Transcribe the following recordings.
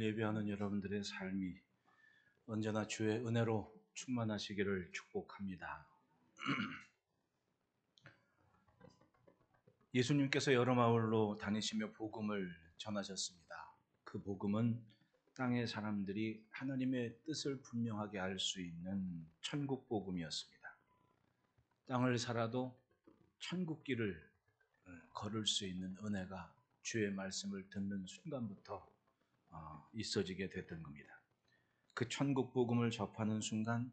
예배하는 여러분들의 삶이 언제나 주의 은혜로 충만하시기를 축복합니다. 예수님께서 여러 마을로 다니시며 복음을 전하셨습니다. 그 복음은 땅의 사람들이 하나님의 뜻을 분명하게 알 수 있는 천국 복음이었습니다. 땅을 살아도 천국길을 걸을 수 있는 은혜가 주의 말씀을 듣는 순간부터 있어지게 됐던 겁니다. 그 천국 복음을 접하는 순간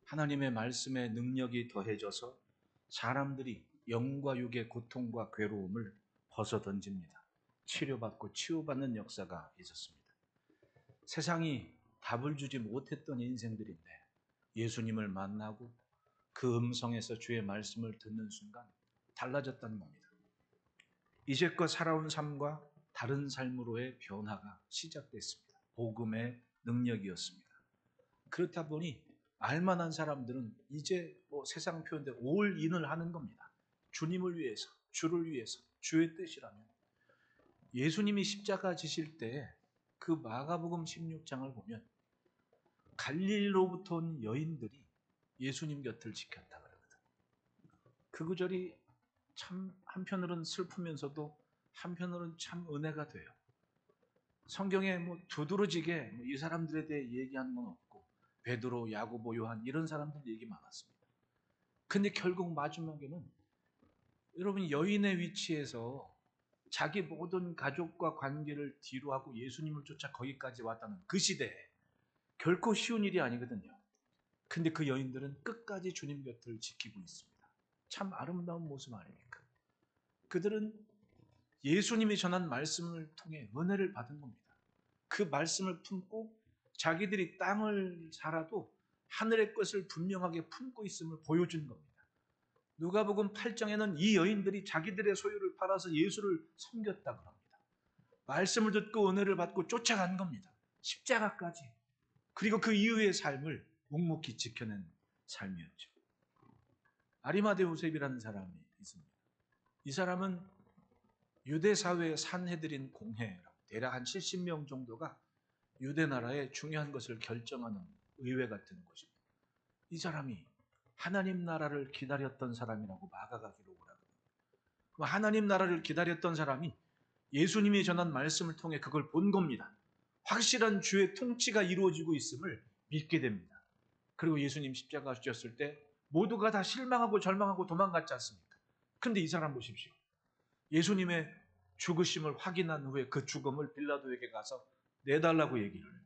하나님의 말씀의 능력이 더해져서 사람들이 영과 육의 고통과 괴로움을 벗어던집니다. 치료받고 치유받는 역사가 있었습니다. 세상이 답을 주지 못했던 인생들인데 예수님을 만나고 그 음성에서 주의 말씀을 듣는 순간 달라졌다는 겁니다. 이제껏 살아온 삶과 다른 삶으로의 변화가 시작됐습니다. 복음의 능력이었습니다. 그렇다 보니 알만한 사람들은 이제 세상 표현대로 올인을 하는 겁니다. 주님을 위해서, 주를 위해서, 주의 뜻이라면. 예수님이 십자가 지실 때 그 마가복음 16장을 보면 갈릴리로부터 온 여인들이 예수님 곁을 지켰다 그러거든. 그 구절이 참 한편으로는 슬프면서도 한편으로는 참 은혜가 돼요. 성경에 두드러지게 이 사람들에 대해 얘기하는 건 없고 베드로, 야고보, 요한 이런 사람들 얘기 많았습니다. 근데 결국 마지막에는 여러분 여인의 위치에서 자기 모든 가족과 관계를 뒤로하고 예수님을 쫓아 거기까지 왔다는 그 시대에 결코 쉬운 일이 아니거든요. 근데 그 여인들은 끝까지 주님 곁을 지키고 있습니다. 참 아름다운 모습 아닙니까? 그들은 예수님이 전한 말씀을 통해 은혜를 받은 겁니다. 그 말씀을 품고 자기들이 땅을 살아도 하늘의 것을 분명하게 품고 있음을 보여준 겁니다. 누가복음 8장에는 이 여인들이 자기들의 소유를 팔아서 예수를 섬겼다고 합니다. 말씀을 듣고 은혜를 받고 쫓아간 겁니다. 십자가까지. 그리고 그 이후의 삶을 묵묵히 지켜낸 삶이었죠. 아리마대 요셉이라는 사람이 있습니다. 이 사람은 유대 사회의 산헤드린 공회라고 대략 한 70명 정도가 유대 나라의 중요한 것을 결정하는 의회 같은 곳입니다. 이 사람이 하나님 나라를 기다렸던 사람이라고 마가가 기록을 하거든요. 하나님 나라를 기다렸던 사람이 예수님이 전한 말씀을 통해 그걸 본 겁니다. 확실한 주의 통치가 이루어지고 있음을 믿게 됩니다. 그리고 예수님 십자가 지셨을 때 모두가 다 실망하고 절망하고 도망갔지 않습니까? 그런데 이 사람 보십시오. 예수님의 죽으심을 확인한 후에 그 죽음을 빌라도에게 가서 내달라고 얘기를 해요.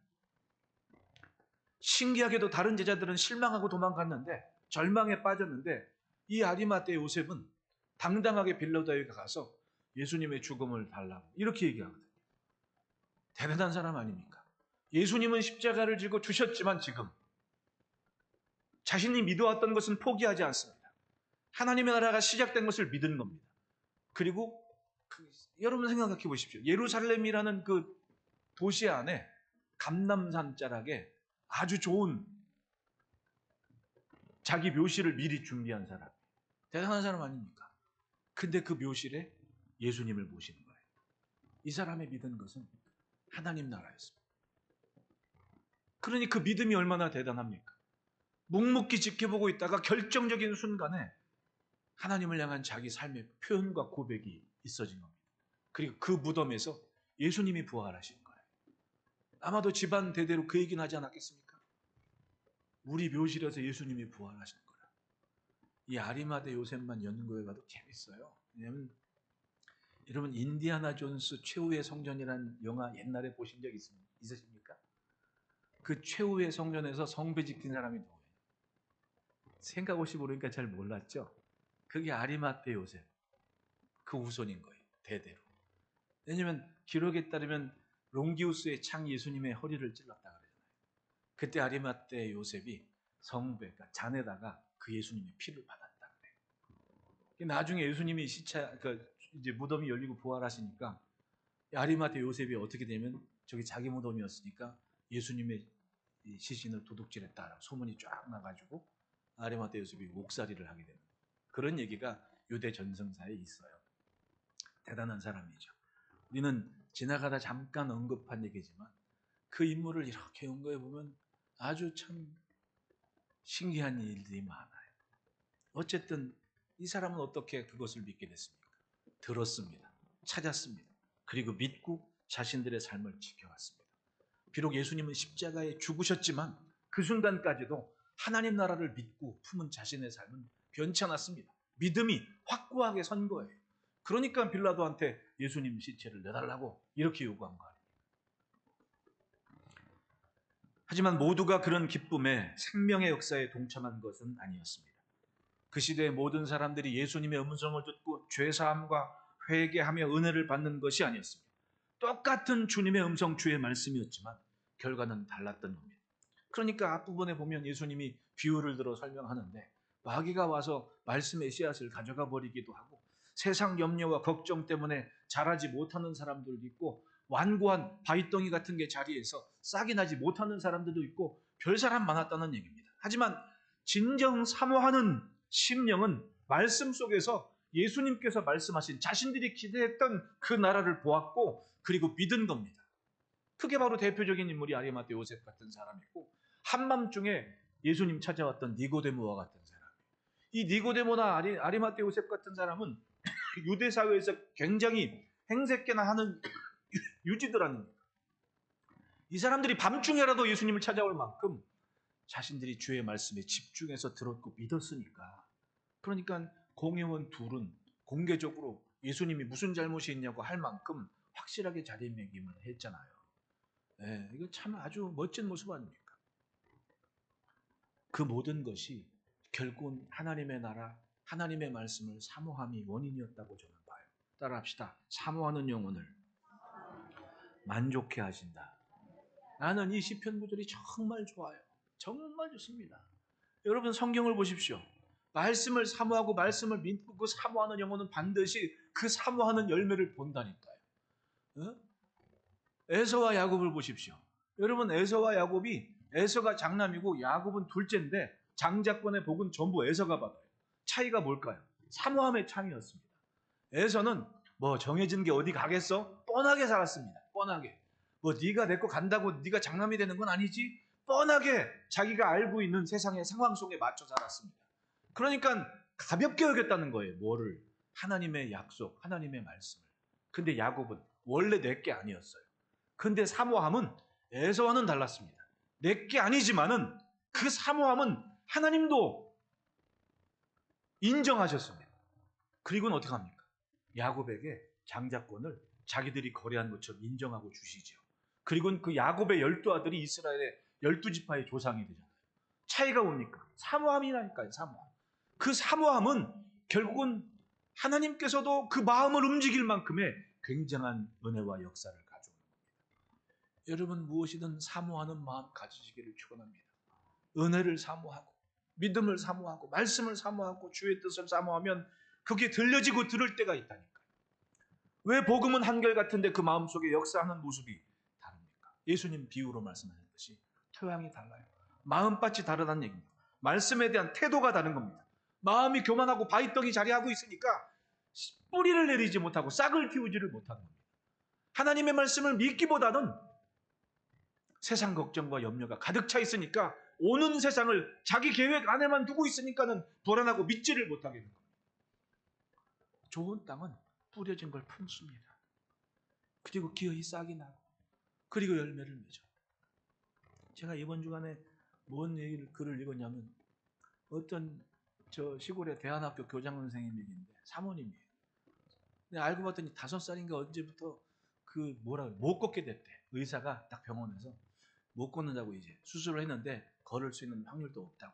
신기하게도 다른 제자들은 실망하고 도망갔는데 절망에 빠졌는데 이 아리마대 요셉은 당당하게 빌라도에게 가서 예수님의 죽음을 달라고 이렇게 얘기하거든요. 대단한 사람 아닙니까? 예수님은 십자가를 지고 주셨지만 지금 자신이 믿어왔던 것은 포기하지 않습니다. 하나님의 나라가 시작된 것을 믿은 겁니다. 그리고 여러분 생각해 보십시오. 예루살렘이라는 그 도시 안에 감람산 자락에 아주 좋은 자기 묘실을 미리 준비한 사람. 대단한 사람 아닙니까? 근데 그 묘실에 예수님을 모시는 거예요. 이 사람의 믿은 것은 하나님 나라였습니다. 그러니 그 믿음이 얼마나 대단합니까? 묵묵히 지켜보고 있다가 결정적인 순간에 하나님을 향한 자기 삶의 표현과 고백이 있어진 겁니다. 그리고 그 무덤에서 예수님이 부활하신 거예요. 아마도 집안 대대로 그 얘기는 하지 않았겠습니까? 우리 묘실에서 예수님이 부활하신 거라. 이 아리마대 요셉만 연구해 가도 재밌어요. 왜냐하면 여러분 인디아나 존스 최후의 성전이라는 영화 옛날에 보신 적 있으십니까? 그 최후의 성전에서 성배 지킨 사람이 누구예요? 생각 없이 모르니까 잘 몰랐죠? 그게 아리마대 요셉. 그 후손인 거예요. 대대로. 왜냐하면 기록에 따르면 롱기우스의 창 예수님의 허리를 찔렀다 그러잖아요. 그때 아리마대 요셉이 성배, 그러니까 잔에다가 그 예수님의 피를 받았다 그래요. 나중에 예수님이 이제 무덤이 열리고 부활하시니까 아리마대 요셉이 어떻게 되면 저기 자기 무덤이었으니까 예수님의 시신을 도둑질했다라고 소문이 쫙 나가지고 아리마대 요셉이 옥살이를 하게 되는 그런 얘기가 유대 전승사에 있어요. 대단한 사람이죠. 우리는 지나가다 잠깐 언급한 얘기지만 그 인물을 이렇게 연구해 보면 아주 참 신기한 일들이 많아요. 어쨌든 이 사람은 어떻게 그것을 믿게 됐습니까? 들었습니다. 찾았습니다. 그리고 믿고 자신들의 삶을 지켜왔습니다. 비록 예수님은 십자가에 죽으셨지만 그 순간까지도 하나님 나라를 믿고 품은 자신의 삶은 변치 않았습니다. 믿음이 확고하게 선 거예요. 그러니까 빌라도한테 예수님 시체를 내달라고 이렇게 요구한 거예요. 하지만 모두가 그런 기쁨에 생명의 역사에 동참한 것은 아니었습니다. 그 시대의 모든 사람들이 예수님의 음성을 듣고 죄사함과 회개하며 은혜를 받는 것이 아니었습니다. 똑같은 주님의 음성, 주의 말씀이었지만 결과는 달랐던 겁니다. 그러니까 앞부분에 보면 예수님이 비유를 들어 설명하는데 마귀가 와서 말씀의 씨앗을 가져가 버리기도 하고 세상 염려와 걱정 때문에 자라지 못하는 사람들도 있고 완고한 바위덩이 같은 게 자리에서 싹이 나지 못하는 사람들도 있고 별 사람 많았다는 얘기입니다. 하지만 진정 사모하는 심령은 말씀 속에서 예수님께서 말씀하신 자신들이 기대했던 그 나라를 보았고 그리고 믿은 겁니다. 그게 바로 대표적인 인물이 아리마대 요셉 같은 사람이고 한밤중에 예수님 찾아왔던 니고데모와 같은 사람. 이 니고데모나 아리마대 요셉 같은 사람은 유대 사회에서 굉장히 행색계나 하는 유지들 아닙니까? 이 사람들이 밤중에라도 예수님을 찾아올 만큼 자신들이 주의 말씀에 집중해서 들었고 믿었으니까. 그러니까 공회원 둘은 공개적으로 예수님이 무슨 잘못이 있냐고 할 만큼 확실하게 자리매김을 했잖아요. 네, 이거 참 아주 멋진 모습 아닙니까? 그 모든 것이 결국은 하나님의 나라, 하나님의 말씀을 사모함이 원인이었다고 저는 봐요. 따라합시다. 사모하는 영혼을 만족해 하신다. 나는 이 시편 구절이 정말 좋아요. 정말 좋습니다. 여러분 성경을 보십시오. 말씀을 사모하고 말씀을 믿고 그 사모하는 영혼은 반드시 그 사모하는 열매를 본다니까요. 어? 에서와 야곱을 보십시오. 여러분 에서와 야곱이 에서가 장남이고 야곱은 둘째인데 장자권의 복은 전부 에서가 받아요. 차이가 뭘까요? 사모함의 차이였습니다. 에서는 뭐 정해진 게 어디 가겠어? 뻔하게 살았습니다. 뻔하게. 뭐 네가 내 거 간다고 네가 장남이 되는 건 아니지? 뻔하게 자기가 알고 있는 세상의 상황 속에 맞춰 살았습니다. 그러니까 가볍게 여겼다는 거예요. 뭐를? 하나님의 약속, 하나님의 말씀을. 근데 야곱은 원래 내 게 아니었어요. 근데 사모함은 에서와는 달랐습니다. 내 게 아니지만은 그 사모함은 하나님도 인정하셨습니다. 그리고는 어떻게 합니까? 야곱에게 장자권을 자기들이 거래한 것처럼 인정하고 주시죠. 그리고는 그 야곱의 12아들이 이스라엘의 12지파의 조상이 되잖아요. 차이가 뭡니까? 사모함이라니까요. 사모함. 그 사모함은 결국은 하나님께서도 그 마음을 움직일 만큼의 굉장한 은혜와 역사를 가져오는 겁니다. 여러분 무엇이든 사모하는 마음 가지시기를 축원합니다. 은혜를 사모하고 믿음을 사모하고 말씀을 사모하고 주의 뜻을 사모하면 그게 들려지고 들을 때가 있다니까요. 왜 복음은 한결같은데 그 마음속에 역사하는 모습이 다릅니까? 예수님 비유로 말씀하셨듯이 토양이 달라요. 마음밭이 다르다는 얘기입니다. 말씀에 대한 태도가 다른 겁니다. 마음이 교만하고 바위떡이 자리하고 있으니까 뿌리를 내리지 못하고 싹을 틔우지를 못하는 겁니다. 하나님의 말씀을 믿기보다는 세상 걱정과 염려가 가득 차 있으니까 오는 세상을 자기 계획 안에만 두고 있으니까는 불안하고 믿지를 못하게 되는 겁니다. 좋은 땅은 뿌려진 걸 품습니다. 그리고 기어이 싹이 나고 그리고 열매를 맺어요. 제가 이번 주간에 뭔 글을 읽었냐면 어떤 저 시골의 대안학교 교장 선생님 얘기인데 사모님이에요. 근데 알고 봤더니 5살인가 언제부터 못 걷게 됐대. 의사가 딱 병원에서 못 걷는다고 이제 수술을 했는데 걸을 수 있는 확률도 없다고.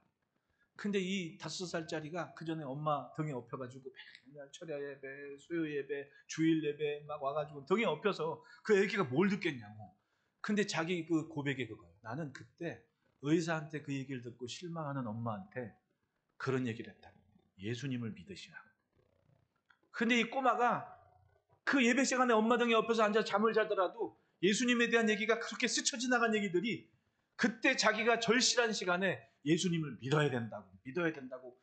근데 이 5살짜리가 그 전에 엄마 등에 업혀가지고 맨날 철야 예배, 수요 예배, 주일 예배 막 와가지고 등에 업혀서 그 애기가 뭘 듣겠냐고. 근데 자기 그 고백이 그거예요. 나는 그때 의사한테 그 얘기를 듣고 실망하는 엄마한테 그런 얘기를 했다. 예수님을 믿으시라. 근데 이 꼬마가 그 예배 시간에 엄마 등에 엎여서 앉아 잠을 자더라도 예수님에 대한 얘기가 그렇게 스쳐 지나간 얘기들이 그때 자기가 절실한 시간에 예수님을 믿어야 된다고.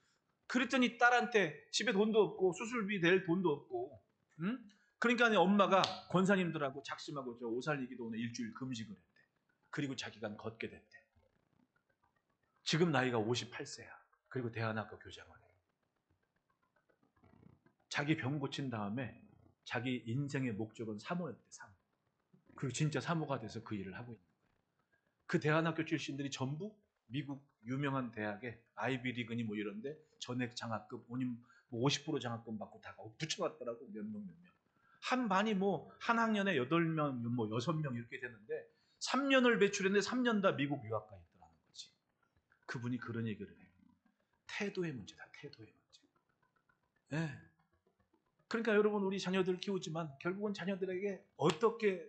그랬더니 딸한테 집에 돈도 없고 수술비 낼 돈도 없고, 응? 그러니까 엄마가 권사님들하고 작심하고 저 오살리기도 오늘 일주일 금식을 했대. 그리고 자기가 걷게 됐대. 지금 나이가 58세야. 그리고 대안학교 교장을 해. 자기 병 고친 다음에 자기 인생의 목적은 사모였대. 사모. 그리고 진짜 사모가 돼서 그 일을 하고 있는 거예요. 그 대안학교 출신들이 전부 미국 유명한 대학에 아이비리그니 뭐 이런데 전액 장학금, 뭐 50% 장학금 받고 다 붙여놨더라고. 몇 명. 한 반이 뭐 한 학년에 8명, 뭐 6명 이렇게 되는데 3년을 배출했는데 3년 다 미국 유학 가 있더라는 거지. 그분이 그런 얘기를 해요. 태도의 문제다. 태도의 문제. 네. 그러니까 여러분, 우리 자녀들 키우지만 결국은 자녀들에게 어떻게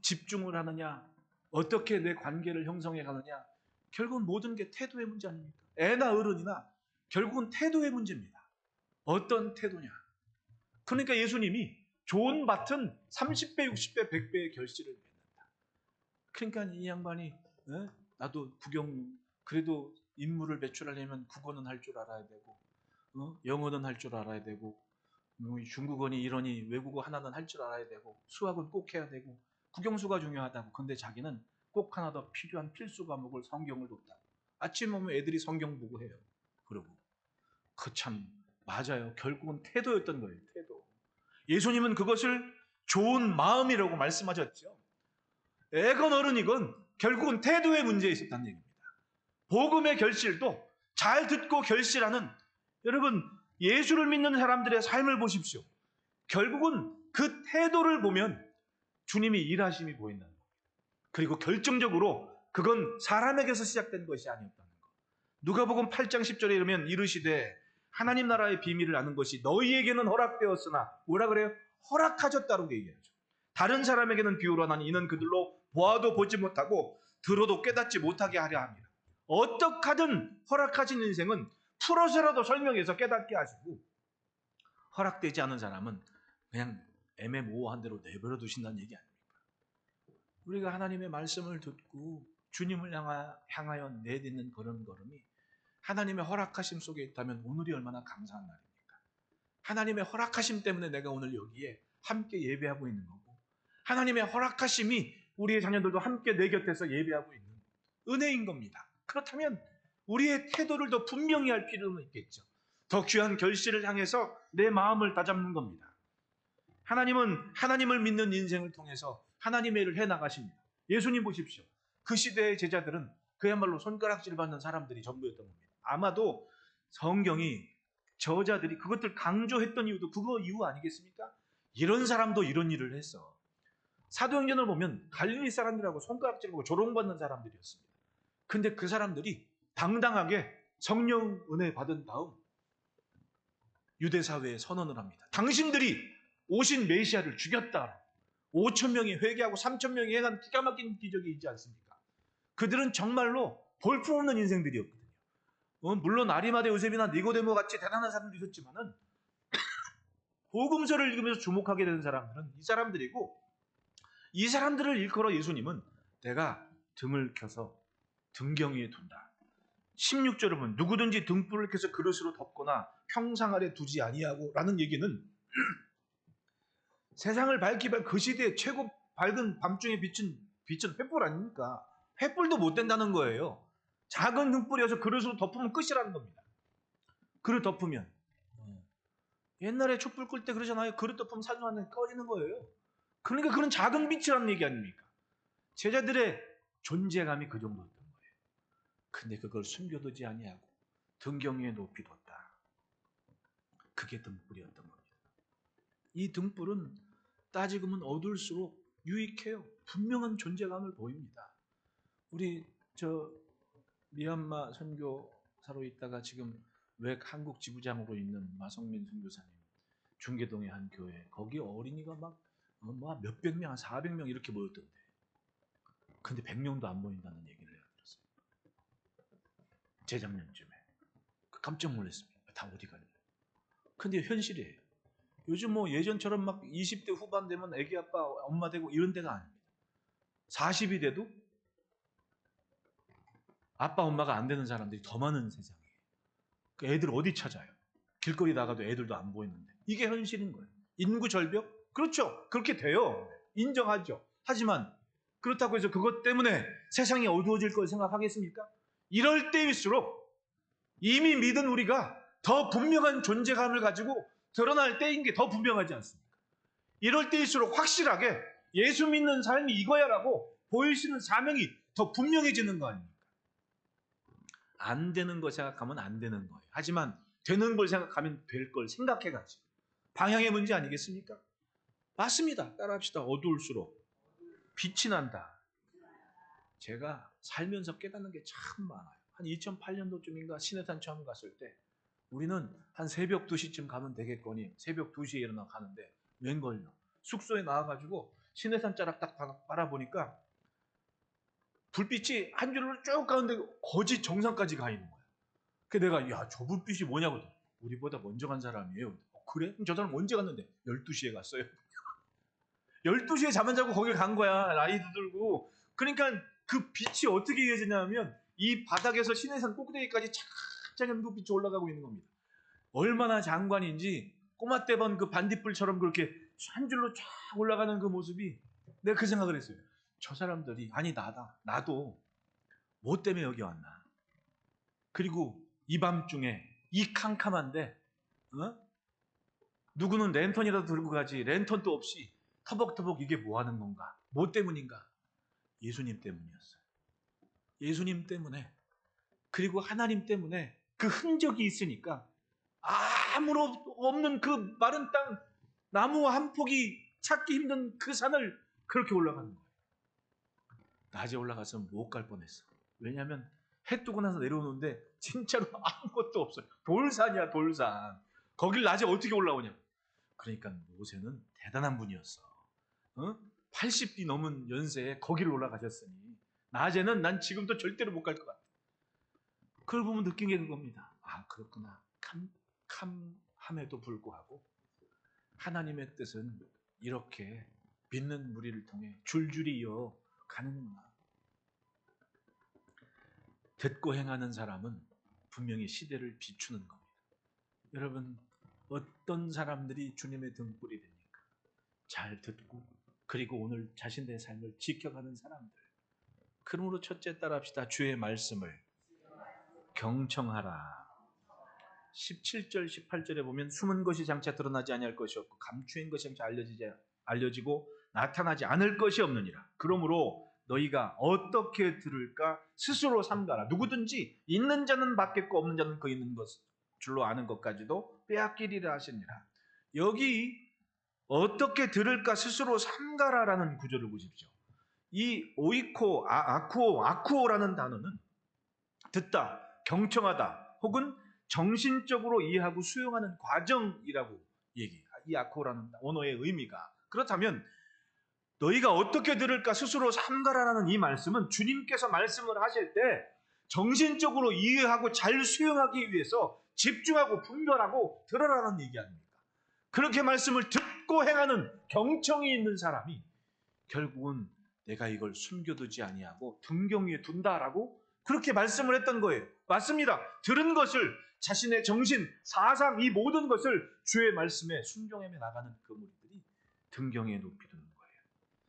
집중을 하느냐, 어떻게 내 관계를 형성해 가느냐, 결국은 모든 게 태도의 문제 아닙니까? 애나 어른이나 결국은 태도의 문제입니다. 어떤 태도냐. 그러니까 예수님이 좋은 밭은 30배, 60배, 100배의 결실을 맺는다. 그러니까 이 양반이 나도 그래도 인물을 배출하려면 국어는 할 줄 알아야 되고 영어는 할 줄 알아야 되고 중국어니 이러니 외국어 하나는 할 줄 알아야 되고 수학은 꼭 해야 되고 국영수가 중요하다고. 근데 자기는 꼭 하나 더 필요한 필수 과목을 성경을 뒀다고. 아침 오면 애들이 성경 보고 해요. 그러고 그 참 맞아요. 결국은 태도였던 거예요. 태도. 예수님은 그것을 좋은 마음이라고 말씀하셨죠. 애건 어른이건 결국은 태도의 문제에 있었다는 얘기입니다. 복음의 결실도 잘 듣고 결실하는, 여러분 예수를 믿는 사람들의 삶을 보십시오. 결국은 그 태도를 보면 주님이 일하심이 보인다는 겁니다. 그리고 결정적으로 그건 사람에게서 시작된 것이 아니었다는 것. 누가복음 8장 10절에 이르면 이르시되 하나님 나라의 비밀을 아는 것이 너희에게는 허락되었으나, 뭐라 그래요? 허락하셨다고 얘기하죠. 다른 사람에게는 비유로나니 이는 그들로 보아도 보지 못하고 들어도 깨닫지 못하게 하려 합니다. 어떻게 하든 허락하신 인생은 풀어서라도 설명해서 깨닫게 하시고, 허락되지 않은 사람은 그냥 애매모호한 대로 내버려 두신다는 얘기 아닙니까? 우리가 하나님의 말씀을 듣고 주님을 향하여 내딛는 그런 걸음이 하나님의 허락하심 속에 있다면 오늘이 얼마나 감사한 날입니까? 하나님의 허락하심 때문에 내가 오늘 여기에 함께 예배하고 있는 거고, 하나님의 허락하심이 우리의 자녀들도 함께 내 곁에서 예배하고 있는 은혜인 겁니다. 그렇다면 우리의 태도를 더 분명히 할 필요는 있겠죠. 더 귀한 결실을 향해서 내 마음을 다잡는 겁니다. 하나님은 하나님을 믿는 인생을 통해서 하나님의 일을 해나가십니다. 예수님 보십시오. 그 시대의 제자들은 그야말로 손가락질 받는 사람들이 전부였던 겁니다. 아마도 성경이 저자들이 그것들 강조했던 이유도 그거 이유 아니겠습니까? 이런 사람도 이런 일을 했어. 사도행전을 보면 갈릴리 사람들하고 손가락질하고 조롱받는 사람들이었습니다. 근데 그 사람들이 당당하게 성령 은혜 받은 다음 유대사회에 선언을 합니다. 당신들이 오신 메시아를 죽였다. 5,000명이 회개하고 3,000명이 행한 기가 막힌 기적이 있지 않습니까? 그들은 정말로 볼품없는 인생들이었거든요. 물론 아리마대 요셉이나 니고데모 같이 대단한 사람도 있었지만은 복음서를 읽으면서 주목하게 되는 사람들은 이 사람들이고, 이 사람들을 일컬어 예수님은 내가 등을 켜서 등경 위에 둔다. 16절을 보면 누구든지 등불을 켜서 그릇으로 덮거나 평상 아래 두지 아니하고 라는 얘기는 세상을 밝히면 그 시대에 최고 밝은 밤중에 빛은 횃불 아닙니까? 횃불도 못 된다는 거예요. 작은 등불이어서 그릇으로 덮으면 끝이라는 겁니다. 그릇 덮으면 옛날에 촛불 끌 때 그러잖아요. 그릇 덮으면 사진관에 꺼지는 거예요. 그러니까 그런 작은 빛이라는 얘기 아닙니까? 제자들의 존재감이 그 정도였던 거예요. 근데 그걸 숨겨두지 아니하고 등경 위에 높이 뒀다. 그게 등불이었던 겁니다. 이 등불은 따지고는 어두울수록 유익해요. 분명한 존재감을 보입니다. 우리 미얀마 선교사로 있다가 지금 외국 한국 지부장으로 있는 마성민 선교사님, 중계동의 한 교회, 거기 어린이가 막 몇백 명, 한 400명 이렇게 모였던데, 근데 100명도 안 모인다는 얘기를 내가 들었어요. 재작년쯤에. 깜짝 놀랐습니다. 다 어디 갔냐. 근데 현실이에요. 요즘 뭐 예전처럼 막 20대 후반 되면 애기 아빠 엄마 되고 이런 데가 아닙니다. 40이 돼도 아빠 엄마가 안 되는 사람들이 더 많은 세상이에요. 그 애들 어디 찾아요? 길거리 나가도 애들도 안 보이는데. 이게 현실인 거예요. 인구 절벽? 그렇죠. 그렇게 돼요. 인정하죠. 하지만 그렇다고 해서 그것 때문에 세상이 어두워질 걸 생각하겠습니까? 이럴 때일수록 이미 믿은 우리가 더 분명한 존재감을 가지고 드러날 때인 게 더 분명하지 않습니까? 이럴 때일수록 확실하게 예수 믿는 삶이 이거야라고 보이시는 사명이 더 분명해지는 거 아닙니까? 안 되는 거 생각하면 안 되는 거예요. 하지만 되는 걸 생각하면 될 걸 생각해가지고 방향의 문제 아니겠습니까? 맞습니다. 따라합시다. 어두울수록 빛이 난다. 제가 살면서 깨닫는 게 참 많아요. 한 2008년도쯤인가 신해산 처음 갔을 때 우리는 한 새벽 2시쯤 가면 되겠거니 새벽 2시에 일어나 가는데 웬걸요. 숙소에 나와가지고 신해산 자락 딱 바라보니까 불빛이 한 줄로 쭉 가는데 거지 정상까지 가 있는 거야. 그래서 내가 야, 저 불빛이 뭐냐고. 우리보다 먼저 간 사람이에요. 그래? 그럼 저 사람 언제 갔는데? 12시에 갔어요. 12시에 잠 안 자고 거길 간 거야. 나이도 들고. 그러니까 그 빛이 어떻게 이어지냐면 이 바닥에서 신해산 꼭대기까지 착착한 불빛이 올라가고 있는 겁니다. 얼마나 장관인지 꼬마떼번 그 반딧불처럼 그렇게 한 줄로 쫙 올라가는 그 모습이 내가 그 생각을 했어요. 저 사람들이 아니 나도 뭐 때문에 여기 왔나. 그리고 이 밤중에 이 캄캄한데 누구는 랜턴이라도 들고 가지 랜턴도 없이 터벅터벅 이게 뭐 하는 건가? 뭐 때문인가? 예수님 때문이었어요. 예수님 때문에 그리고 하나님 때문에 그 흔적이 있으니까 아무런 없는 그 마른 땅 나무 한 폭이 찾기 힘든 그 산을 그렇게 올라가는 거예요. 낮에 올라가서 못 갈 뻔했어. 왜냐하면 해 뜨고 나서 내려오는데 진짜로 아무것도 없어요. 돌산이야 돌산. 거길 낮에 어떻게 올라오냐. 그러니까 모세는 대단한 분이었어. 80이 넘은 연세에 거기를 올라가셨으니 낮에는 난 지금도 절대로 못 갈 것 같아. 그걸 보면 느낀 게 그겁니다. 아 그렇구나. 캄캄함에도 불구하고 하나님의 뜻은 이렇게 믿는 무리를 통해 줄줄이 이어 가는구나. 듣고 행하는 사람은 분명히 시대를 비추는 겁니다. 여러분 어떤 사람들이 주님의 등불이 됩니까? 잘 듣고 그리고 오늘 자신의 삶을 지켜가는 사람들. 그러므로 첫째 따라합시다. 주의 말씀을 경청하라. 17절 18절에 보면 숨은 것이 장차 드러나지 아니할 것이 없고 감추인 것이 장차 알려지고 나타나지 않을 것이 없느니라. 그러므로 너희가 어떻게 들을까 스스로 삼가라. 누구든지 있는 자는 받겠고 없는 자는 그 있는 것 줄로 아는 것까지도 빼앗기리라 하시니라. 여기 어떻게 들을까 스스로 삼가라라는 구절을 보십시오. 이 오이코, 아쿠오라는 단어는 듣다, 경청하다 혹은 정신적으로 이해하고 수용하는 과정이라고 얘기해요. 이 아쿠오라는 언어의 의미가. 그렇다면 너희가 어떻게 들을까 스스로 삼가라라는 이 말씀은 주님께서 말씀을 하실 때 정신적으로 이해하고 잘 수용하기 위해서 집중하고 분별하고 들으라는 얘기 아닙니까? 그렇게 말씀을 듣고 행하는 경청이 있는 사람이 결국은 내가 이걸 숨겨두지 아니하고 등경 위에 둔다라고 그렇게 말씀을 했던 거예요. 맞습니다. 들은 것을 자신의 정신, 사상 이 모든 것을 주의 말씀에 순종하며 나가는 그 무리들이 등경에 높이 두는 거예요.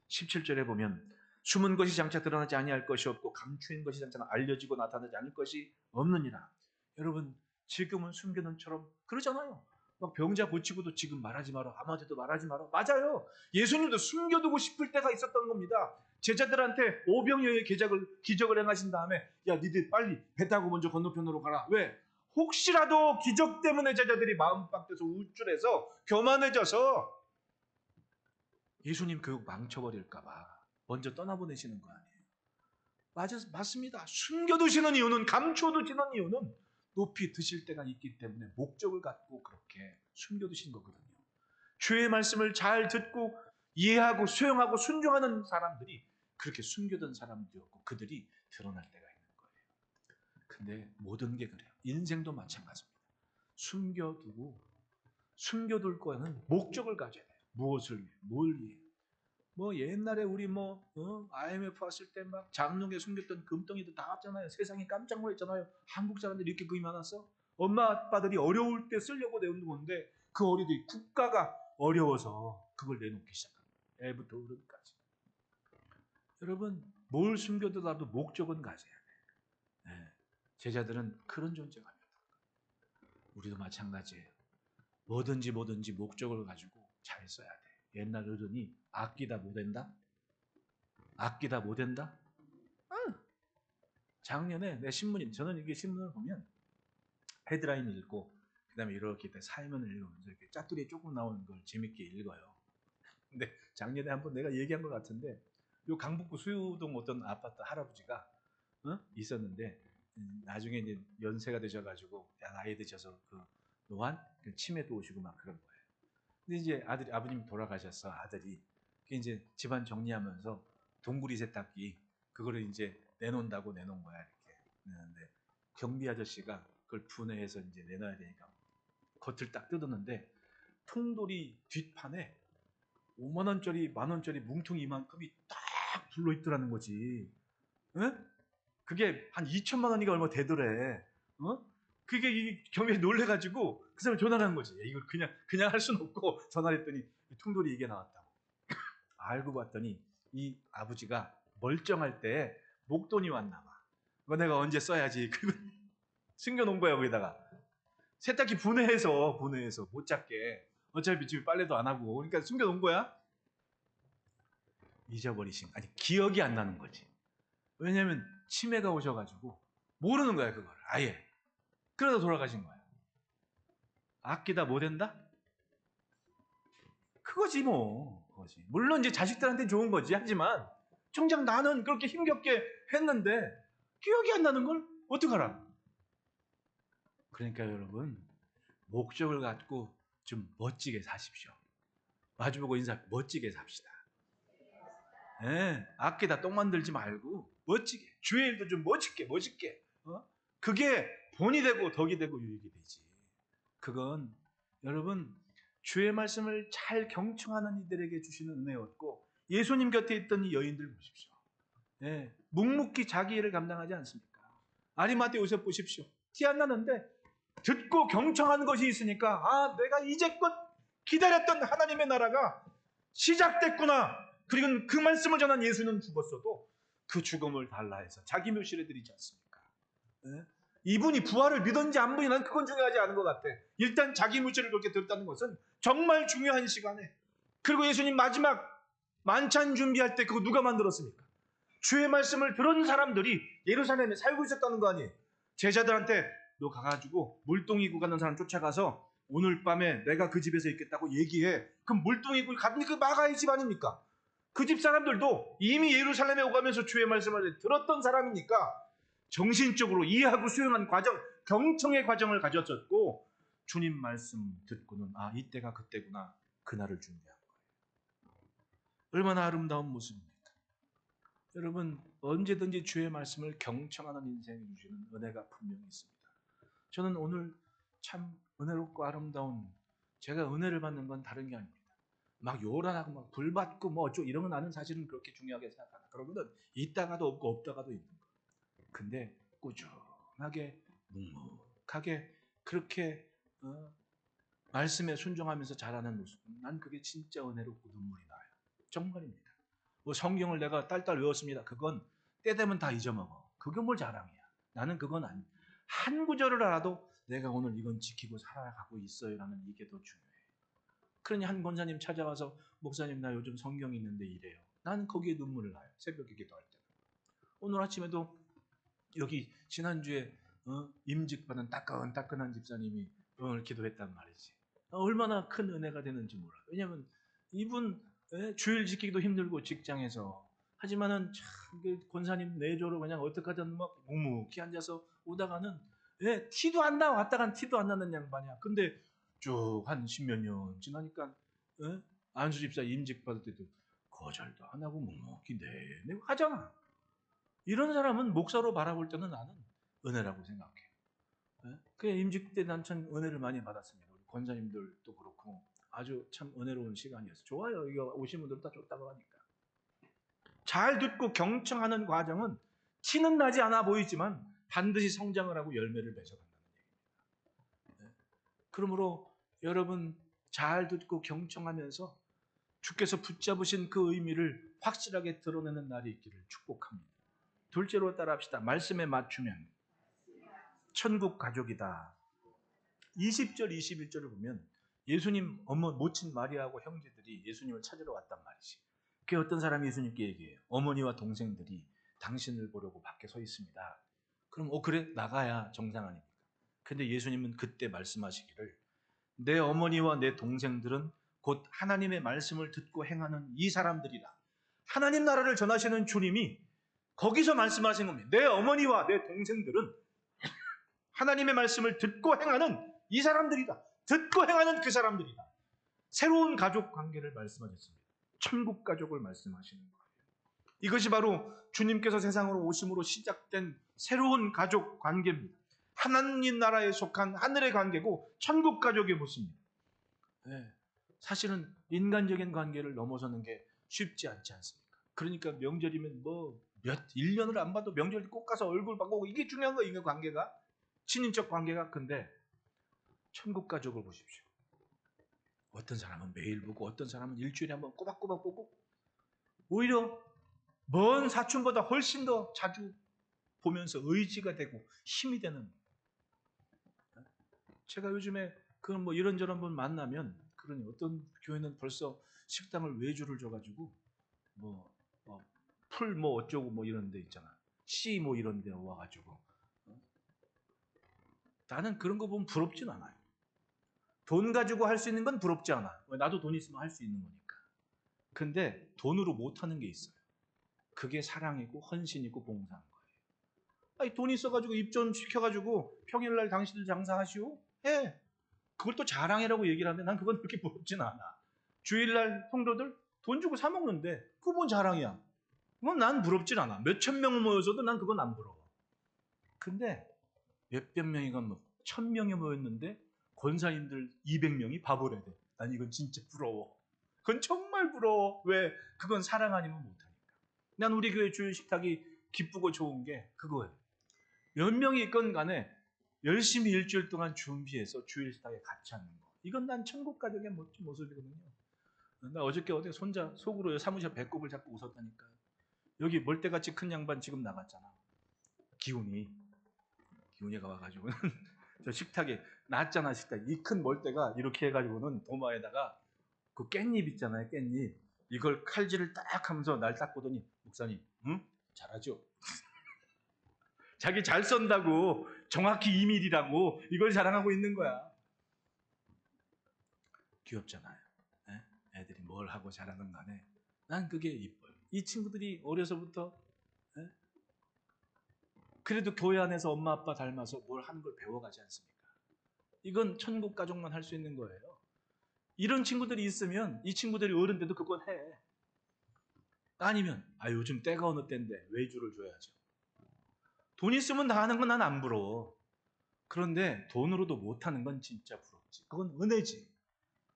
17절에 보면 숨은 것이 장차 드러나지 아니할 것이 없고 감추인 것이 장차 알려지고 나타나지 않을 것이 없느니라. 여러분 지금은 숨겨둔처럼 그러잖아요. 막 병자 고치고도 지금 말하지 마라. 아마도 말하지 마라. 맞아요. 예수님도 숨겨두고 싶을 때가 있었던 겁니다. 제자들한테 오병이어의 기적을 행하신 다음에 야 니들 빨리 배 타고 먼저 건너편으로 가라. 왜? 혹시라도 기적 때문에 제자들이 마음 바뀌어서 우쭐해서 교만해져서 예수님 교육 망쳐버릴까 봐 먼저 떠나보내시는 거 아니에요. 맞습니다. 숨겨두시는 이유는 감춰두시는 이유는 높이 드실 때가 있기 때문에 목적을 갖고 그렇게 숨겨두신 거거든요. 주의 말씀을 잘 듣고 이해하고 수용하고 순종하는 사람들이 그렇게 숨겨둔 사람들이었고 그들이 드러날 때가 있는 거예요. 근데 모든 게 그래요. 인생도 마찬가지입니다. 숨겨둘 거는 목적을 가져야 돼요. 무엇을 위해, 뭘 위해. 뭐 옛날에 우리 IMF 왔을 때 막 장롱에 숨겼던 금덩이도 나왔잖아요. 세상이 깜짝 놀랐잖아요. 한국 사람들이 이렇게 금이 많았어? 엄마 아빠들이 어려울 때 쓰려고 내놓는 건데 그 어리들이 국가가 어려워서 그걸 내놓기 시작합니다. 애부터 어른까지. 여러분 뭘 숨겨두라도 목적은 가져야 돼요. 네. 제자들은 그런 존재가 됩니다. 우리도 마찬가지예요. 뭐든지 목적을 가지고 잘 써야 돼. 옛날 어른이 아끼다 못 된다? 아끼다 못 된다? 작년에 내 저는 이게 신문을 보면 헤드라인 읽고 그다음에 이렇게 사회면을 읽으면서 이렇게 짜투리에 조금 나오는 걸 재밌게 읽어요. 근데 작년에 한번 내가 얘기한 것 같은데 요 강북구 수유동 어떤 아파트 할아버지가 있었는데 나중에 이제 연세가 되셔가지고 나이 드셔서 그 노안 치매도 오시고 막 그런 거예요. 근데 이제 아버님이 돌아가셨어. 아들이 이제 집안 정리하면서 동구리 세탁기 그거를 이제 내놓은 거야 이렇게. 내는데 경비 아저씨가 그걸 분해해서 이제 내놔야 되니까 겉을 딱 뜯었는데 통돌이 뒷판에 5만 원짜리, 만 원짜리 뭉텅이 이만큼이 딱 불러 있더라는 거지. 응? 그게 한 2천만 원이가 얼마 되더래. 그게 이 경비에 놀래가지고 그 사람이 전화를 한 거지. 이걸 그냥 할 수는 없고 전화를 했더니 통돌이 이게 나왔다고. 알고 봤더니 이 아버지가 멀쩡할 때 목돈이 왔나 봐. 그거 내가 언제 써야지. 그리고 숨겨놓은 거야 거기다가. 세탁기 분해해서 못 잡게. 어차피 집에 빨래도 안 하고. 그러니까 숨겨놓은 거야. 잊어버리신 아니 기억이 안 나는 거지. 왜냐면 치매가 오셔가지고 모르는 거야 그걸 아예. 그러다 돌아가신 거야. 아끼다 못 된다? 그거지 뭐. 그거지. 물론 이제 자식들한테 좋은 거지. 하지만 정작 나는 그렇게 힘겹게 했는데 기억이 안 나는 걸 어떡하라. 그러니까 여러분 목적을 갖고 좀 멋지게 사십시오. 마주보고 멋지게 삽시다. 네, 아끼다 똥 만들지 말고 멋지게 주의 일도 좀 멋있게 그게 본이 되고 덕이 되고 유익이 되지. 그건 여러분 주의 말씀을 잘 경청하는 이들에게 주시는 은혜였고 예수님 곁에 있던 이 여인들 보십시오. 네, 묵묵히 자기 일을 감당하지 않습니까? 아리마테 요셉 보십시오. 티 안 나는데 듣고 경청하는 것이 있으니까 내가 이제껏 기다렸던 하나님의 나라가 시작됐구나. 그리고 그 말씀을 전한 예수는 죽었어도 그 죽음을 달라해서 자기 묘실에 드리지 않습니까? 네? 이분이 부활을 믿었는지 안 믿었는지 난 그건 중요하지 않은 것 같아. 일단 자기 묘실을 그렇게 드렸다는 것은 정말 중요한 시간에. 그리고 예수님 마지막 만찬 준비할 때 그거 누가 만들었습니까? 주의 말씀을 들은 사람들이 예루살렘에 살고 있었다는 거 아니에요. 제자들한테 너 가가지고 물동이 구 가는 사람 쫓아가서 오늘 밤에 내가 그 집에서 있겠다고 얘기해. 그럼 물동이 구 가는 그 마가의 집 아닙니까? 그 집 사람들도 이미 예루살렘에 오가면서 주의 말씀을 들었던 사람이니까 정신적으로 이해하고 수용한 과정, 경청의 과정을 가졌었고 주님 말씀 듣고는 이때가 그때구나 그날을 준비한 거예요. 얼마나 아름다운 모습입니까? 여러분 언제든지 주의 말씀을 경청하는 인생을 주시는 은혜가 분명히 있습니다. 저는 오늘 참 은혜롭고 아름다운 제가 은혜를 받는 건 다른 게 아닙니다. 막 요란하고 막 불받고 뭐 어쩌고 이런 건 나는 사실은 그렇게 중요하게 생각하나. 그러거든 있다가도 없고 없다가도 있는 거. 근데 꾸준하게 묵묵하게 그렇게 말씀에 순종하면서 자라는 모습. 난 그게 진짜 은혜롭고 눈물이 나요. 정말입니다. 뭐 성경을 내가 딸딸 외웠습니다. 그건 때 되면 다 잊어먹어. 그게 뭘 자랑이야. 나는 그건 아니. 한 구절을 알아도 내가 오늘 이건 지키고 살아가고 있어요라는 이게 더 중요해. 그러니 한 권사님 찾아와서 목사님 나 요즘 성경 읽는데 이래요. 나는 거기에 눈물을 나요. 새벽에 기도할 때. 오늘 아침에도 여기 지난주에 임직받은 따끈따끈한 집사님이 오늘 기도했단 말이지. 얼마나 큰 은혜가 되는지 몰라. 왜냐하면 이분 주일 지키기도 힘들고 직장에서 하지만은 참 권사님 내조로 그냥 어떡하든 막 묵묵히 앉아서 오다가는 티도 안 나. 왔다 간 티도 안 나는 양반이야. 근데 쭉 한 십몇 년 지나니까 안수 집사 임직 받을 때도 거절도 안 하고 묵묵히 내내 하잖아. 이런 사람은 목사로 바라볼 때는 나는 은혜라고 생각해. 그 임직 때 난 참 은혜를 많이 받았습니다. 우리 권사님들도 그렇고 아주 참 은혜로운 시간이었어요. 좋아요. 이거 오신 분들 다 좋다고 하니까. 잘 듣고 경청하는 과정은 티는 나지 않아 보이지만 반드시 성장을 하고 열매를 맺어간다는 얘기입니다. 그러므로 여러분 잘 듣고 경청하면서 주께서 붙잡으신 그 의미를 확실하게 드러내는 날이 있기를 축복합니다. 둘째로 따라합시다. 말씀에 맞추면 천국 가족이다. 20절, 21절을 보면 예수님 모친 마리아하고 형제들이 예수님을 찾으러 왔단 말이지. 그 어떤 사람이 예수님께 얘기해요. 어머니와 동생들이 당신을 보려고 밖에 서 있습니다. 그럼 그래 나가야 정상 아닙니까? 근데 예수님은 그때 말씀하시기를 내 어머니와 내 동생들은 곧 하나님의 말씀을 듣고 행하는 이 사람들이라. 하나님 나라를 전하시는 주님이 거기서 말씀하신 겁니다. 내 어머니와 내 동생들은 하나님의 말씀을 듣고 행하는 이 사람들이다. 듣고 행하는 그 사람들이다. 새로운 가족 관계를 말씀하셨습니다. 천국 가족을 말씀하시는 거예요. 이것이 바로 주님께서 세상으로 오심으로 시작된 새로운 가족 관계입니다. 하나님 나라에 속한 하늘의 관계고 천국 가족의 모습입니다. 네. 사실은 인간적인 관계를 넘어서는 게 쉽지 않지 않습니까? 그러니까 명절이면 1년을 안 봐도 명절 꼭 가서 얼굴 바꾸고 이게 중요한 거예요. 인간 관계가. 친인척 관계가. 근데 천국 가족을 보십시오. 어떤 사람은 매일 보고 어떤 사람은 일주일에 한번 꼬박꼬박 보고 오히려 먼 사촌보다 훨씬 더 자주 보면서 의지가 되고 힘이 되는. 제가 요즘에 이런저런 분 만나면 그러니 어떤 교회는 벌써 식당을 외주를 줘가지고 풀 어쩌고 이런 데 있잖아. 씨 이런 데 와가지고 나는 그런 거 보면 부럽진 않아요. 돈 가지고 할 수 있는 건 부럽지 않아. 나도 돈 있으면 할 수 있는 거니까. 근데 돈으로 못하는 게 있어요. 그게 사랑이고 헌신이고 봉사인 거예요. 아니, 돈 있어가지고 입점 시켜가지고 평일날 당신들 장사하시오? 해. 그걸 또 자랑이라고 얘기를 하면 난 그건 그렇게 부럽진 않아. 주일날 성도들 돈 주고 사 먹는데 그거 뭔 자랑이야. 그건 난 부럽진 않아. 몇천 명 모여서도 난 그건 안 부러워. 근데 몇백 명이건 1000명이 모였는데 권사님들 200명이 바보래 돼. 난 이건 진짜 부러워. 그건 정말 부러워. 왜? 그건 사랑 아니면 못하니까. 난 우리 교회 주일 식탁이 기쁘고 좋은 게 그거예요. 몇 명이 있건 간에 열심히 일주일 동안 준비해서 주일 식탁에 같이 하는 거. 이건 난 천국 가족의 멋진 모습이거든요. 나 어저께 어디 손자 속으로 사무실 배꼽을 잡고 웃었다니까요. 여기 멀대같이 큰 양반 지금 나갔잖아. 기훈이가 와가지고 저 식탁에 낮잖아. 식탁 이 큰 멀대가 이렇게 해가지고는 도마에다가 그 깻잎 있잖아요. 깻잎 이걸 칼질을 딱 하면서 날 딱 보더니 목사님 응? 잘하죠? 자기 잘 썬다고 정확히 2mm라고 이걸 자랑하고 있는 거야. 귀엽잖아요. 네? 애들이 뭘 하고 자라는 간에 난 그게 이뻐요. 이 친구들이 어려서부터 네? 그래도 교회 안에서 엄마 아빠 닮아서 뭘 하는 걸 배워가지 않습니까? 이건 천국 가족만 할 수 있는 거예요. 이런 친구들이 있으면 이 친구들이 어른 때도 그건 해. 아니면 요즘 때가 어느 때인데 외주를 줘야죠. 돈 있으면 다 하는 건 난 안 부러워. 그런데 돈으로도 못하는 건 진짜 부럽지. 그건 은혜지.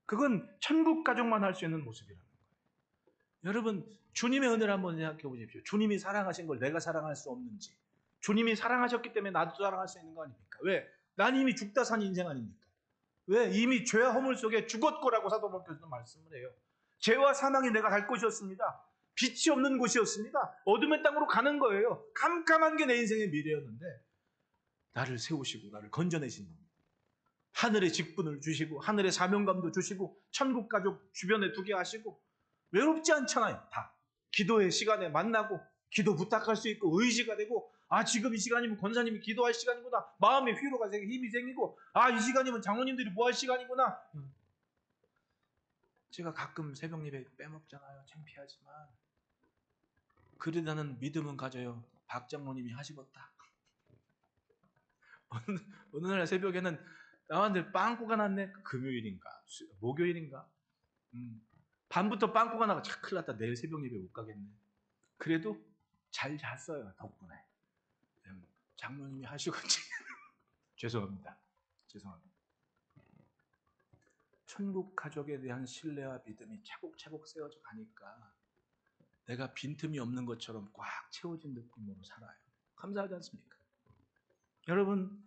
그건 천국 가족만 할 수 있는 모습이라는 거예요. 여러분 주님의 은혜를 한번 생각해 보십시오. 주님이 사랑하신 걸 내가 사랑할 수 없는지. 주님이 사랑하셨기 때문에 나도 사랑할 수 있는 거 아닙니까? 왜? 난 이미 죽다 산 인생 아닙니까? 왜? 이미 죄와 허물 속에 죽었고라고 사도 바울께서는 말씀을 해요. 죄와 사망이 내가 갈 곳이었습니다. 빛이 없는 곳이었습니다. 어둠의 땅으로 가는 거예요. 깜깜한 게 내 인생의 미래였는데 나를 세우시고 나를 건져내신 겁니다. 하늘의 직분을 주시고 하늘의 사명감도 주시고 천국 가족 주변에 두게 하시고 외롭지 않잖아요. 다 기도의 시간에 만나고 기도 부탁할 수 있고 의지가 되고 지금 이 시간이면 권사님이 기도할 시간이구나. 마음의 위로가 생기고 힘이 생기고 이 시간이면 장로님들이 뭐 할 시간이구나. 제가 가끔 새벽 예배 빼먹잖아요. 창피하지만 그래도 나는 믿음은 가져요. 박 장로님이 하시겠다. 어느 날 새벽에는 나한테 빵꾸가 났네. 금요일인가 목요일인가 밤부터 빵꾸가 나가 큰일 났다. 내일 새벽 예배 못 가겠네. 그래도 잘 잤어요. 덕분에. 장로님이 하시겠지. 죄송합니다. 천국 가족에 대한 신뢰와 믿음이 차곡차곡 세워져 가니까 내가 빈틈이 없는 것처럼 꽉 채워진 느낌으로 살아요. 감사하지 않습니까? 여러분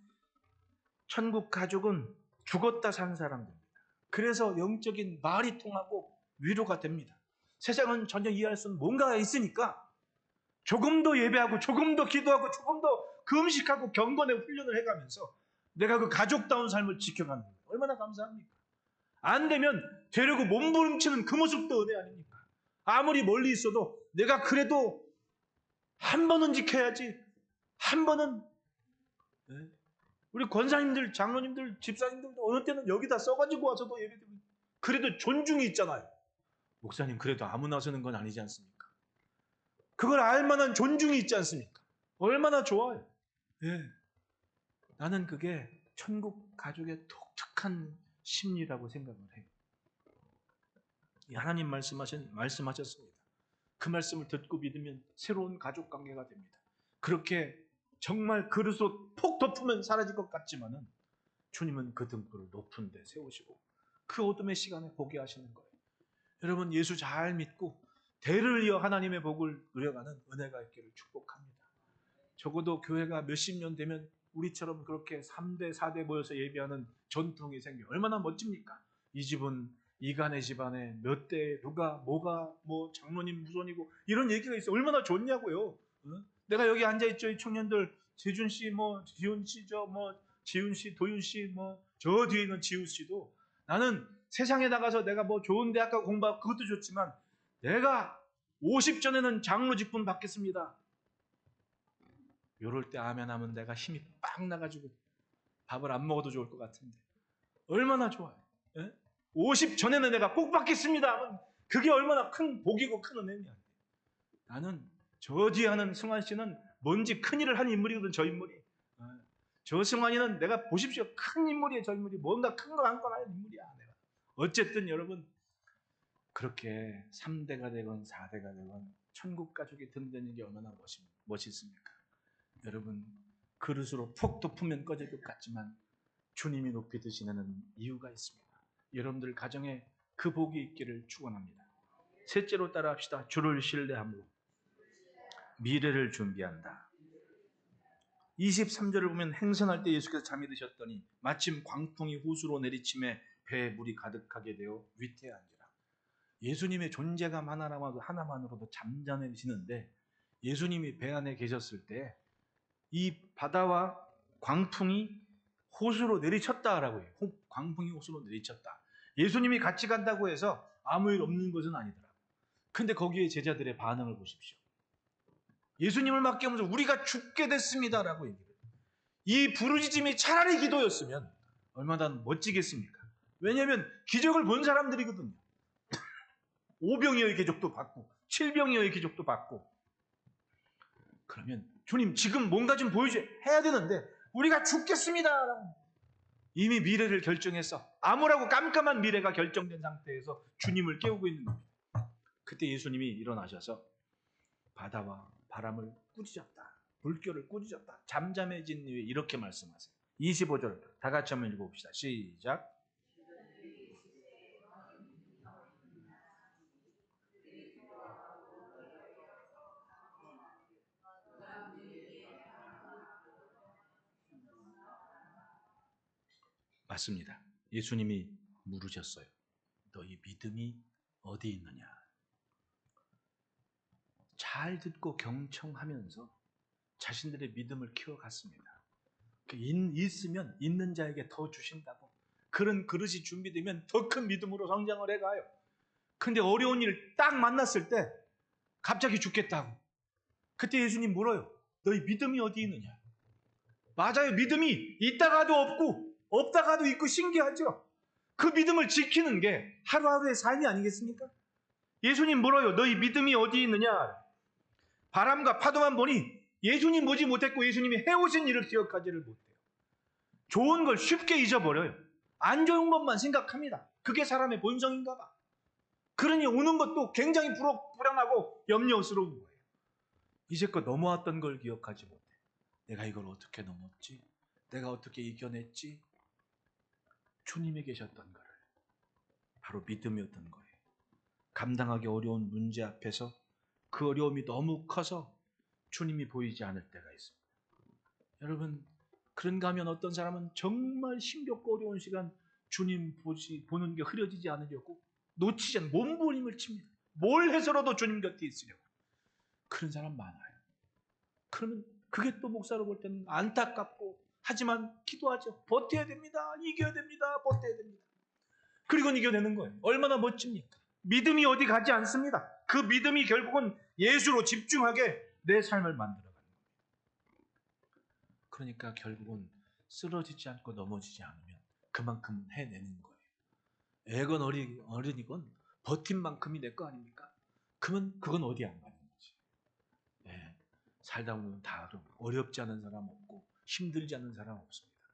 천국 가족은 죽었다 산 사람들입니다. 그래서 영적인 말이 통하고 위로가 됩니다. 세상은 전혀 이해할 수 없는 뭔가가 있으니까 조금 더 예배하고 조금 더 기도하고 조금 더 금식하고 경건의 훈련을 해가면서 내가 그 가족다운 삶을 지켜가는 거예요. 얼마나 감사합니까? 안 되면 되려고 몸부림치는 그 모습도 은혜 아닙니까? 아무리 멀리 있어도 내가 그래도 한 번은 지켜야지. 한 번은. 우리 권사님들, 장로님들, 집사님들도 어느 때는 여기다 써가지고 와서도 예배드리고 그래도 존중이 있잖아요. 목사님 그래도 아무나 서는 건 아니지 않습니까? 그걸 알만한 존중이 있지 않습니까? 얼마나 좋아요. 나는 그게 천국 가족의 독특한 심리라고 생각을 해요. 하나님 말씀하셨습니다. 그 말씀을 듣고 믿으면 새로운 가족 관계가 됩니다. 그렇게 정말 그릇으로 폭 덮으면 사라질 것 같지만은 주님은 그 등불을 높은 데 세우시고 그 어둠의 시간에 보게 하시는 거예요. 여러분 예수 잘 믿고 대를 이어 하나님의 복을 누려가는 은혜가 있기를 축복합니다. 적어도 교회가 몇십 년 되면 우리처럼 그렇게 3대 4대 모여서 예배하는 전통이 생겨 얼마나 멋집니까? 이 집은 이간의 집안에 몇 대 누가 뭐가 뭐 장로님 무손이고 이런 얘기가 있어. 얼마나 좋냐고요. 내가 여기 앉아있죠. 이 청년들 재준 씨, 뭐 지훈 씨, 지훈 씨, 도윤 씨, 뭐 저 뒤에 있는 지우 씨도 나는 세상에 나가서 내가 뭐 좋은 대학 가고 공부하고 그것도 좋지만 내가 50전에는 장로 직분 받겠습니다. 이럴 때 아멘 하면 내가 힘이 빡 나가지고 밥을 안 먹어도 좋을 것 같은데 얼마나 좋아요. 50전에는 내가 꼭 받겠습니다 하면 그게 얼마나 큰 복이고 큰 은혜냐. 나는 저 뒤에 하는 승환 씨는 뭔지 큰 일을 한 인물이거든. 저 인물이. 저 승환이는 내가 보십시오. 큰 인물이에요. 저 인물이. 뭔가 큰 거 한 건 하는 인물이야. 내가. 어쨌든 여러분 그렇게 3대가 되건 4대가 되건 천국 가족이 든든한 게 얼마나 멋있습니까? 여러분 그릇으로 푹 덮으면 꺼질 것 같지만 주님이 높이 드시는 이유가 있습니다. 여러분들 가정에 그 복이 있기를 축원합니다. 셋째로 따라합시다. 주를 신뢰함으로 미래를 준비한다. 23절을 보면 행선할 때 예수께서 잠이 드셨더니 마침 광풍이 호수로 내리침에 배에 물이 가득하게 되어 위태에 앉으라. 예수님의 존재감 하나만으로도 잠잠해지는데 예수님이 배 안에 계셨을 때 이 바다와 광풍이 호수로 내리쳤다라고 해요. 광풍이 호수로 내리쳤다. 예수님이 같이 간다고 해서 아무 일 없는 것은 아니더라고요. 근데 거기에 제자들의 반응을 보십시오. 예수님을 맡기면서 우리가 죽게 됐습니다라고 얘기해요. 이 부르짖음이 차라리 기도였으면 얼마나 멋지겠습니까? 왜냐하면 기적을 본 사람들이거든요. 5병이어의 기적도 받고 7병이어의 기적도 받고 그러면 주님 지금 뭔가 좀 보여줘야 되는데 우리가 죽겠습니다라고 이미 미래를 결정해서 암울하고 깜깜한 미래가 결정된 상태에서 주님을 깨우고 있는 겁니다. 그때 예수님이 일어나셔서 바다와 바람을 꾸짖었다. 물결을 꾸짖었다. 잠잠해진 이유에 이렇게 말씀하세요. 25절 다 같이 한번 읽어봅시다. 시작. 맞습니다. 예수님이 물으셨어요. 너희 믿음이 어디 있느냐? 잘 듣고 경청하면서 자신들의 믿음을 키워갔습니다. 있으면 있는 자에게 더 주신다고. 그런 그릇이 준비되면 더 큰 믿음으로 성장을 해가요. 근데 어려운 일 딱 만났을 때 갑자기 죽겠다고. 그때 예수님 물어요. 너희 믿음이 어디 있느냐? 맞아요. 믿음이 있다가도 없고 없다가도 있고 신기하죠. 그 믿음을 지키는 게 하루하루의 삶이 아니겠습니까? 예수님 물어요. 너희 믿음이 어디 있느냐? 바람과 파도만 보니 예수님 보지 못했고 예수님이 해오신 일을 기억하지를 못해요. 좋은 걸 쉽게 잊어버려요. 안 좋은 것만 생각합니다. 그게 사람의 본성인가 봐. 그러니 오는 것도 굉장히 불안하고 염려스러운 거예요. 이제껏 넘어왔던 걸 기억하지 못해. 내가 이걸 어떻게 넘었지? 내가 어떻게 이겨냈지? 주님이 계셨던 거를. 바로 믿음이었던 거예요. 감당하기 어려운 문제 앞에서 그 어려움이 너무 커서 주님이 보이지 않을 때가 있습니다. 여러분 그런가 하면 어떤 사람은 정말 힘겹고 어려운 시간 주님 보는 게 흐려지지 않으려고 놓치지 않는 몸부림을 칩니다. 뭘 해서라도 주님 곁에 있으려고. 그런 사람 많아요. 그러면 그게 또 목사로 볼 때는 안타깝고, 하지만 기도하죠. 버텨야 됩니다. 이겨야 됩니다. 버텨야 됩니다. 그리고 이겨내는 거예요. 얼마나 멋집니까? 믿음이 어디 가지 않습니다. 그 믿음이 결국은 예수로 집중하게 내 삶을 만들어가는 겁니다. 그러니까 결국은 쓰러지지 않고 넘어지지 않으면 그만큼 해내는 거예요. 애건 어른이건 버틴 만큼이 내 거 아닙니까? 그러면 그건 어디 안 가는 거지. 예, 살다 보면 다 어렵지 않은 사람 없고 힘들지 않은 사람 없습니다.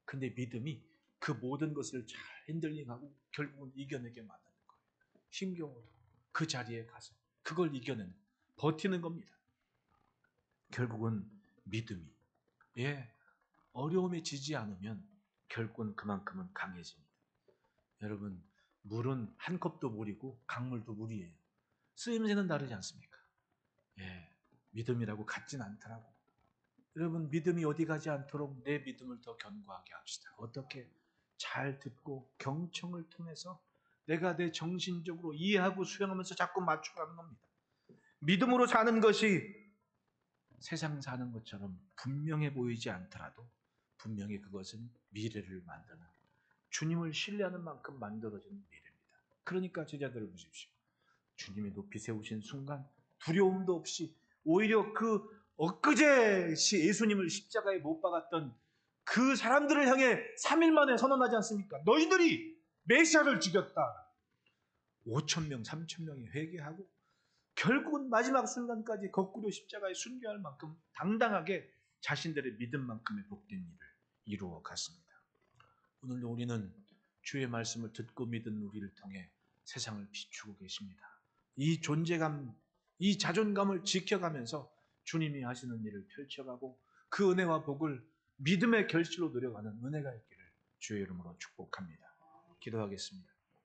근데 믿음이 그 모든 것을 잘 핸들링하고 결국은 이겨내게 만드는 거예요. 힘겨워도 그 자리에 가서 그걸 이겨내는, 버티는 겁니다. 결국은 믿음이 어려움에 지지 않으면 결국은 그만큼은 강해집니다. 여러분, 물은 한 컵도 물이고 강물도 물이에요. 쓰임새는 다르지 않습니까? 믿음이라고 같진 않더라고. 여러분, 믿음이 어디 가지 않도록 내 믿음을 더 견고하게 합시다. 어떻게? 잘 듣고 경청을 통해서 내가 내 정신적으로 이해하고 수용하면서 자꾸 맞춰가는 겁니다. 믿음으로 사는 것이 세상 사는 것처럼 분명해 보이지 않더라도 분명히 그것은 미래를 만드는, 주님을 신뢰하는 만큼 만들어지는 미래입니다. 그러니까 제자들을 보십시오. 주님이 높이 세우신 순간 두려움도 없이 오히려 그 엊그제시 예수님을 십자가에 못 박았던 그 사람들을 향해 3일 만에 선언하지 않습니까? 너희들이 메시아를 죽였다. 5,000명, 3,000명이 회개하고 결국은 마지막 순간까지 거꾸로 십자가에 순교할 만큼 당당하게 자신들의 믿음만큼의 복된 일을 이루어 갔습니다. 오늘도 우리는 주의 말씀을 듣고 믿은 우리를 통해 세상을 비추고 계십니다. 이 존재감, 이 자존감을 지켜가면서 주님이 하시는 일을 펼쳐가고 그 은혜와 복을 믿음의 결실로 누려가는 은혜가 있기를 주의 이름으로 축복합니다. 기도하겠습니다.